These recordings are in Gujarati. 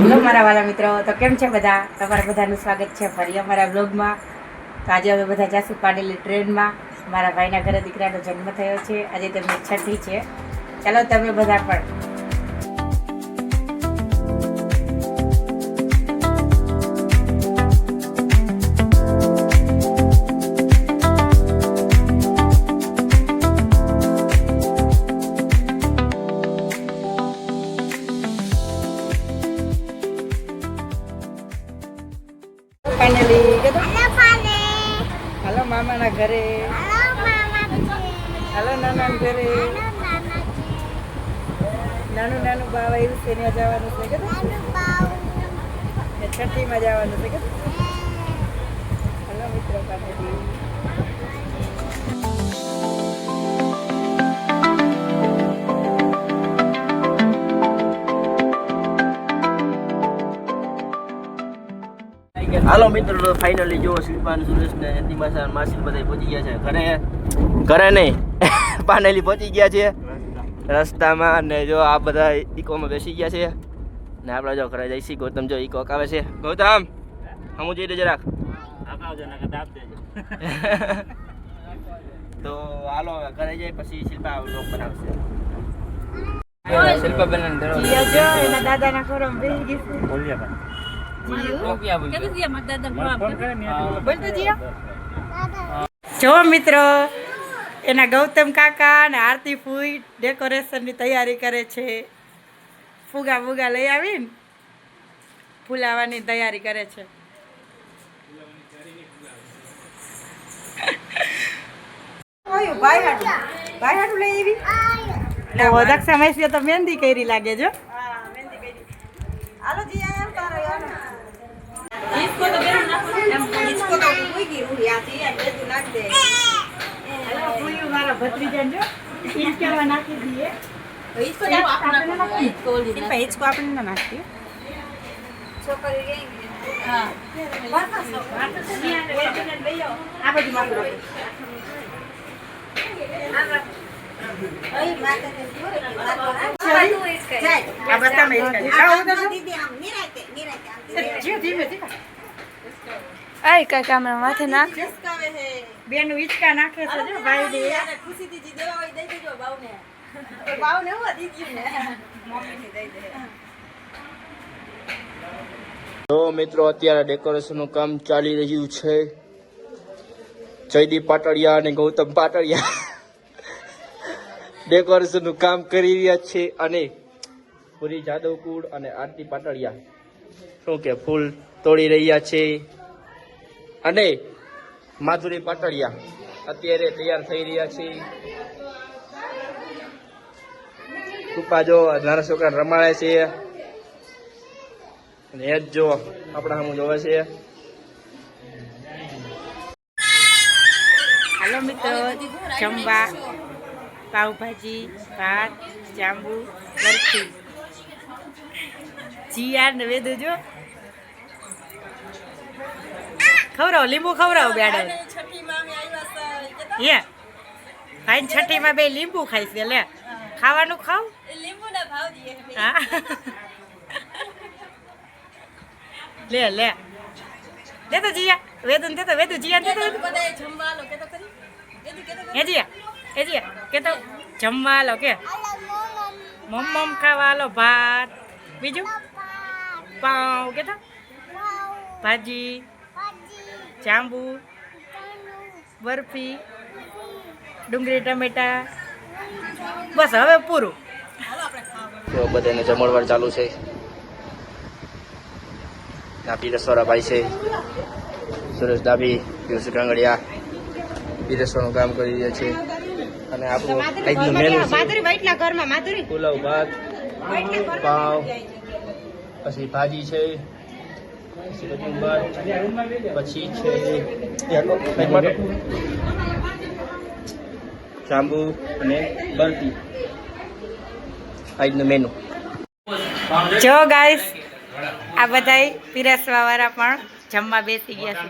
હેલો મારા વાલા મિત્રો, તો કેમ છે બધા? તમારા બધાનું સ્વાગત છે ફરી અમારા બ્લોગમાં. તો આજે અમે બધા જાસુ પાડેલી ટ્રેનમાં. મારા ભાઈના ઘરે દીકરાનો જન્મ થયો છે. આજે તેમની છઠ્ઠી છે. ચાલો તમે બધા પણ હાલો મામાના ઘરે, હાલો નાના ઘરે. નાનું નાનું બાવ આવ્યું છે, ત્યાં જવાનું છે કે છઠ્ઠીમાં જવાનું છે કે. હાલો મિત્રો પાસેથી હાલો મિત્રો, તો ફાઇનલી જો શિલ્પાન સુરેશ ને તિમાસા માસી બધા પહોંચી ગયા છે ઘરે નહીં પાનેલી પહોંચી ગયા છે રસ્તામાં. અને જો આ બધા ઇકોમાં બેસી ગયા છે ને આપણે જો ઘરે જઈશી. ગૌતમ જો ઇકો આવે છે. ગૌતમ હમું જઈ જરાક તો હાલો ઘરે જઈ પછી શિલ્પા વ્લોગ બનાવશે. શિલ્પા બેન એના દાદાના ખોરામાં બેસી ગઈ છે. જો મિત્રો, એના ગૌતમ કાકા અને આરતી ફૂઈ ડેકોરેશનની તૈયારી કરે છે. ફુગા ફુગા લઈ આવીને ફૂલાવાની તૈયારી કરે છે. ભાઈ લઈ આવી દક્ષા મહેસી તો મહેંદી કરી લાગે જો. इसको तो कोई की हुई आती है ये तू नाक दे हेलो कोई हमारा भतीजा जो इसके में नाखी दिए तो इसको जाओ आपने नाखी इसको आपने ना नाखी छोकरी गई हां आ बड़ी मार लो ओए माता ने आ बता मैं इसका खाओ तो दीदी हम नहीं रहते जी धीमे धीमे આય કા કામરા માથે નાખ બેનું ઈચકા નાખે છે જો ભાઈ દે ખુશી દીદી દેવા હોય દઈ દેજો બાવને હું દીદી ને મમ્મી ની દઈ દે. તો મિત્રો, અત્યારે ડેકોરેશનનું કામ ચાલી રહ્યું છે. જયદીપ પાટડિયા અને ગૌતમ પાટડિયા ડેકોરેશનનું કામ કરી રહ્યા છે. અને પૂરી જાદવકુળ અને આરતી પાટડિયા શું કે ફૂલ તોડી રહ્યા છે. અને માધુરી પાટડિયા અત્યારે તૈયાર થઈ રહ્યા છે. કૃપા જો નાના છોકરાને રમાડે છે અને એ જ જો આપણા સામું જોવે છે. હાલો મિત્રો, જમવા પાવભાજી, ભાત, જાંબુ, બરફી. જીયાર ને વેદુ જો ખવડાવો, લીંબુ ખવડાવો બેડો. હે ભાઈ છઠ્ઠીમાં બે લીંબુ ખાઈ છે. લે ખાવાનું ખાવ, લીંબુ ના ભાવ દીએ હા લે લે દે તો જીયા વેદુ ને દે તો વેદુ જીયા દે તો બધા જમવા લો કે તો કરી હે જીયા કે તો જમવા લો કે મમ ખાવા લો. ભાત, બીજું પાવ કે તો ભાજી, જાંબુ, બરફી, ડુંગળી ટમેટા. બસ હવે પૂરું. તો બધાને જમણવાર ચાલુ છે. પીરસવાળા ભાઈ છે સુરેશ ડાબી, પિયુષ કાંગડિયા પીરસવાનું કામ કરી રહ્યા છે. અને આપણું આજનું મેનુ છે પુલાવ, ભાત, પાવ, પછી ભાજી છે, પછી કચુંબર, પછી છે જાંબુ અને બરફી. આજનું મેનુ. જો ગાઈસ, આ બધાય પીરસવા વાળા પણ જમવા બેસી ગયા છે.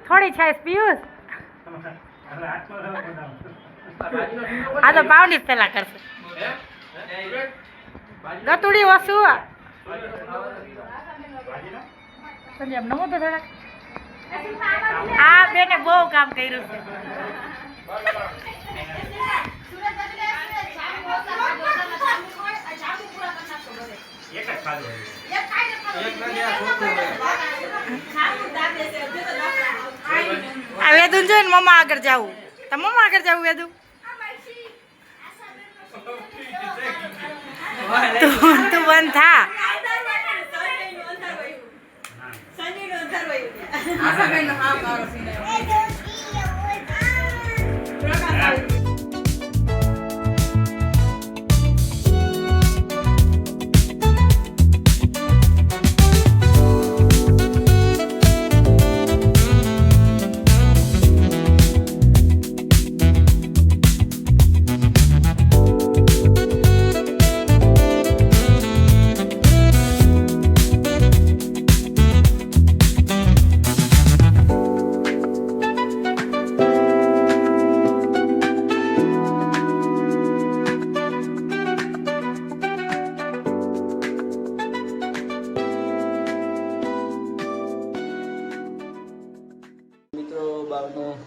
થોડી છાશ પિયુષ, આ તો પાવની પેલા કરશે. ગતુડી વસુ સંજય નમો તો થોડાક આ બેને બહુ કામ કર્યું છે આ વેદુ જોઈને મમ્મા આગળ જાવું તો મમ્મા આગળ જાવું વેદુ તું બંધ થા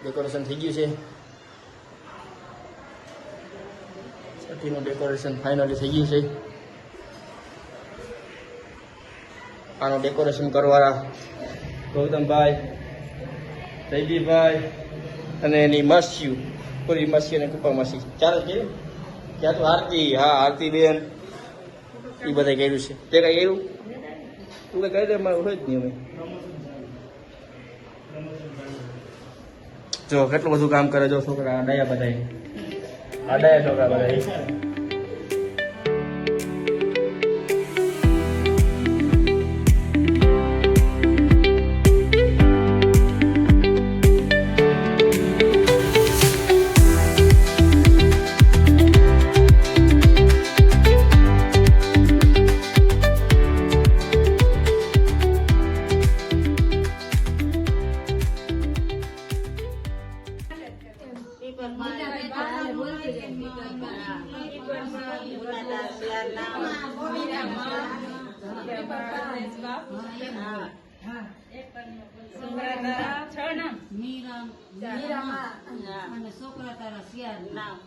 ડેકોરેશન થઈ ગયું છે છઠ્ઠીનું ડેકોરેશન ફાઇનલી થઈ ગયું છે આનું ડેકોરેશન કરવાના ગૌતમભાઈ જયદીપભાઈ અને એની માસીઓ પૂરી માસી અને કૃપા માસી ચાલે છે ત્યાં તો આરતી હા આરતી બેન એ બધા કર્યું છે તે કઈ કર્યું તું કઈ કહી દે મારું હોય જ નહીં અમે જો કેટલું બધું કામ કરે જો છોકરા આડાયા બધા આડાયા છોકરા બધા છોકરા તારા શિયાળ નામ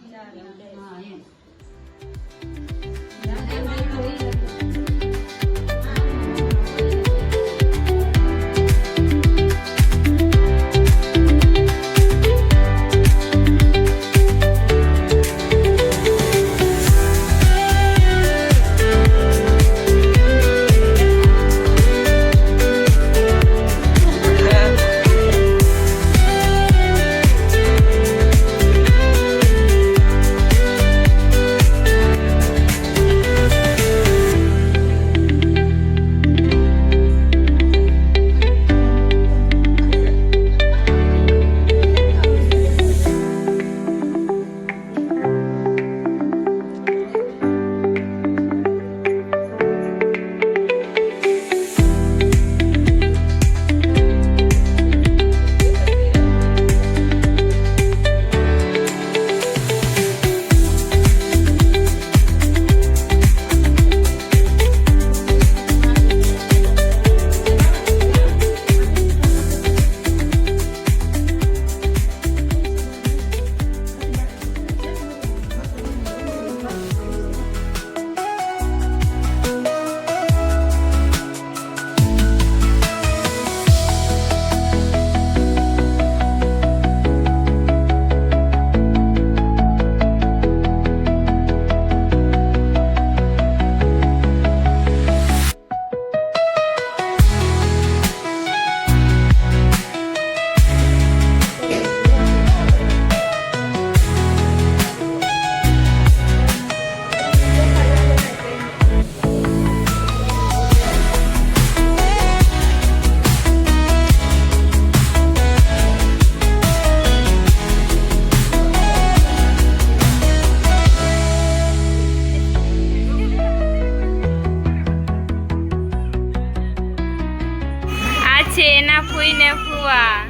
છે એના ફૂઈ ને ફુવા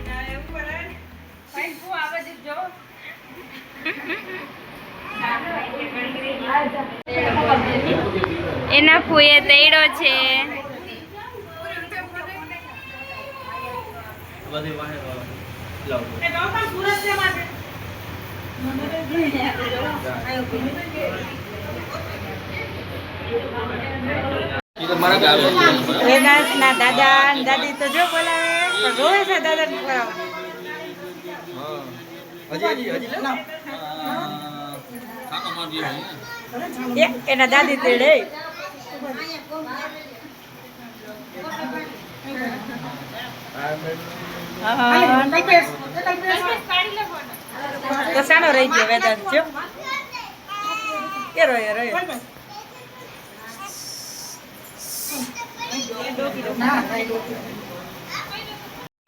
એના ફૂએ તૈડો છે. બધી વાહે લાવ વેદાંતના દાદા અને દાદી તો જો બોલાવે પણ રોવે છે દાદા ને બોલાવે. એના દાદી તેડે તો સાનો રહી ગયો વેદાંત જો કે રોય રોય.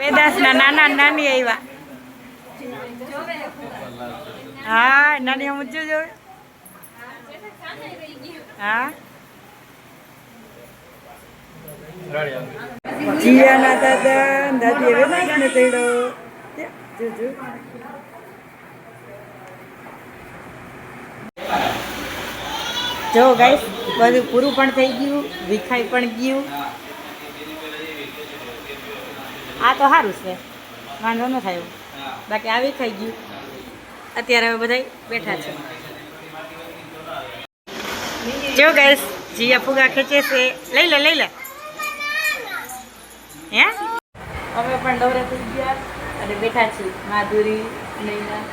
વેદાંતના નાના નાની આવ્યા. હા નાની આમ ઊંચું જોવે. હા જીયાના દાદા દાદી વેદાંતને તેડો જોજો. જો ગાઈસ બધું પૂરું પણ થઈ ગયું, વિખાઈ પણ ગયું. આ તો સારું છે, વાંધો ન થાય. બાકી આ વિખાઈ ગયું. અત્યારે હવે બધા બેઠા છે. જો ગાઈસ જીયા ફુગા ખેંચે છે. લઈ લે લઈ લે. હે અમે પણ દોરે થઈ ગયા અને બેઠા છીએ. માધુરી નૈના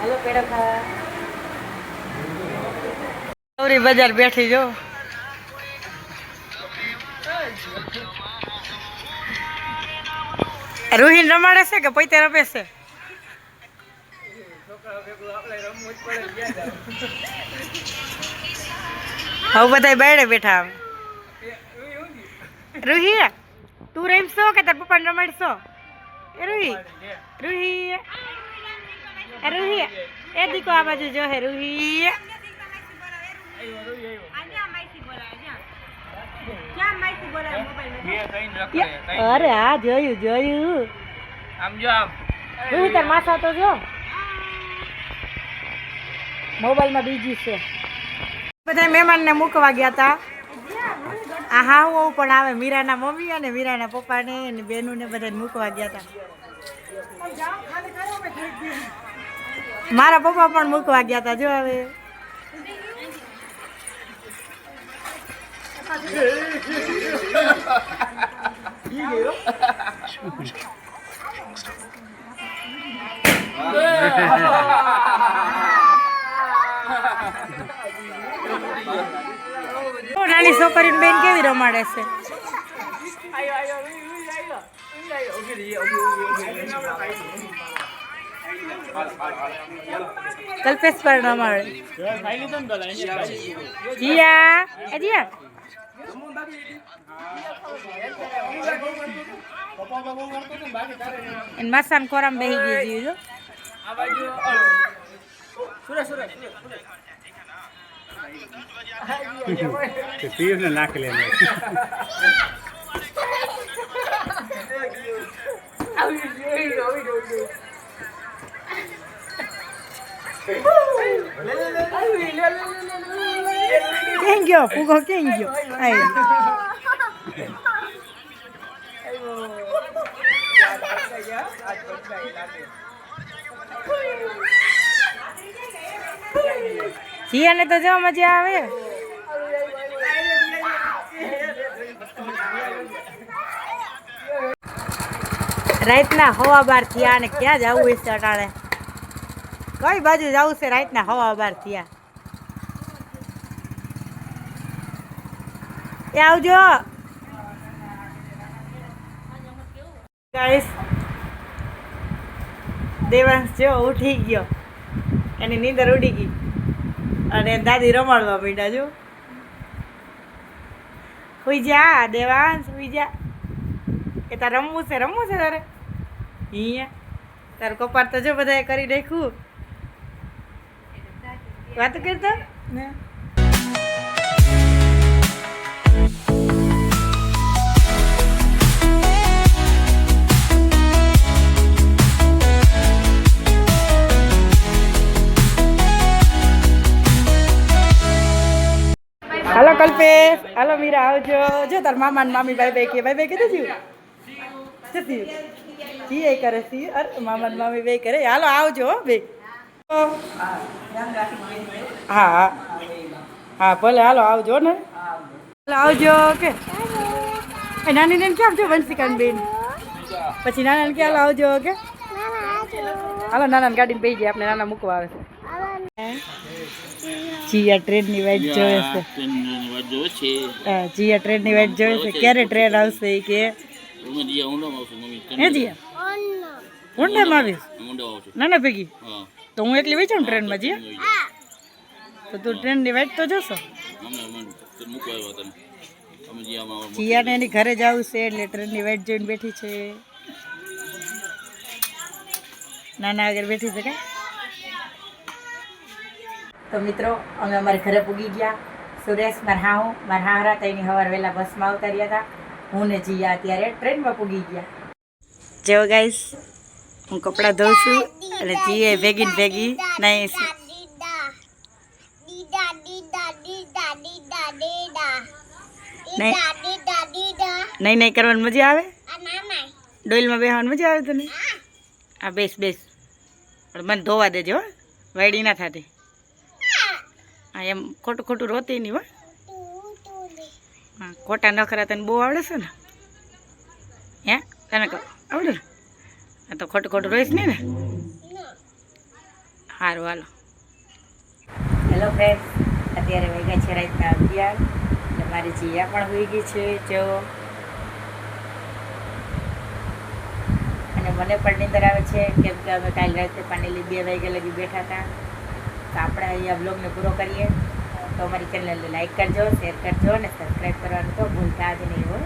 હેલો પેડો ખા. દોરી બજાર બેઠી જો. રૂહીન રમાડે છે કે પૈતે રમે છે? હવે બધા બાયડે બેઠા. આમ રૂહી તું રમશો કે તાર પપ્પાને રમાડશો? એ રૂહી રૂહી રૂહી એ દીકો આ બાજુ જો હે. રૂહી અરે હા જોયું જોયું. આમ જો આમ રૂહી તાર માસા તો જો મોબાઈલમાં બીજી છે. બધા મહેમાનને મૂકવા ગયા હતા. આ હાવ પણ આવે. મીરાના મમ્મી અને મીરાના પપ્પાને અને બેનુને બધાને મૂકવા ગયા હતા. મારા પપ્પા પણ મૂકવા ગયા હતા. જો હવે નાની છોકરીને બેન કેવી રમાડે છે. કલ્પેશ પર રમાડે. જીયા એ જીયા એન માસાન કોરામ બેહી ગઈ જીવ જો. પીર નાખ લે. કેમ ગયો ફૂગો કેમ ગયો? જીયાને તો જો મજા આવે. રાતના 12:30 થયા ને ક્યાં જવું છે અટાણે? કઈ બાજુ જવું છે? રાતના 12:30 થયા. એ આવજો ગાઈસ. દેવાંશ જો ઉઠી ગયો, એની નીંદર ઉડી ગઈ અને દાદી રમાડવા માંડ્યા. જો સુઈ જા દેવાંશ, સુઈ જા. એ તારે રમવું છે તારે? અહીંયા તારું કપાળ તો જો બધાએ કરી નાખ્યું. વાત કરતા ને હાલો કલ્પેશ, હાલો મીરા આવજો. જો તાર મામા ને મામી બાય બાય કે બાય બાય કીધું છું. જી એ કરે છે. અરે મામા ને મામી બે કરે. હાલો આવજો હો બે. હા હા હા ભલે હાલો આવજો ને. હાલો આવજો કે નાની ને ક્યાં આવજો વંશિકાન બેન. પછી નાના ને ક્યાં આવજો કે હાલો નાના ગાડીને બેસી જાય. આપણે નાના મૂકવા આવે છે. જીયા ટ્રેનની વાઈટ જોવે છે. હા જીયા ટ્રેનની વાઈટ જોવે છે. ક્યારે ટ્રેન આવશે એ કે હે જીયા ઊંડામાં આવીશ નાના ભેગી તો હું એકલી વેચાઉં ટ્રેનમાં જીયા તો તું ટ્રેનની વાઈટ તો જોશો. જીયાને એની ઘરે જવું છે એટલે ટ્રેનની વાઈટ જોઈને બેઠી છે. નાના વગર બેઠી છે કાંઈ. તો મિત્રો અમે અમારે ઘરે પૂગી ગયા. સુરેશ મારા હારા તો એની સવાર વહેલા બસમાં આવતા રહ્યા હતા. હું ને જીયા અત્યારે ટ્રેનમાં પૂગી ગયા. જો ગાઈસ હું કપડાં ધોઉં છું અને જીએ ભેગી ભેગી નહીં નહીં કરવાની મજા આવે. ડોઈલમાં બેસવાની મજા આવે તને. હા બેસ બેસ પણ મને ધોવા દેજો વાયડી ના થતી. હા એમ ખોટું ખોટું રોતી નહીં હો. હા ખોટા નખરા તને બહુ આવડે છે ને હે તને આવડે ને. હા તો ખોટું ખોટું રોઈશ નહીં ને. સારું હાલો. હેલો ફ્રેન્ડ્સ અત્યારે વાગ્યા છે રાતના 11 એટલે મારી જીયા પણ હોઈ ગઈ છે જો. અને મને પણ નીંદર આવે છે કેમ કે અમે કાલે રાતે પાનેલી 2 વાગ્યા લગી બેઠા હતા. તો આપણે અહીંયા બ્લોગને પૂરો કરીએ. તો અમારી ચેનલને લાઈક કરજો, શેર કરજો અને સબસ્ક્રાઈબ કરવાનું તો ભૂલતા જ નહીં હો.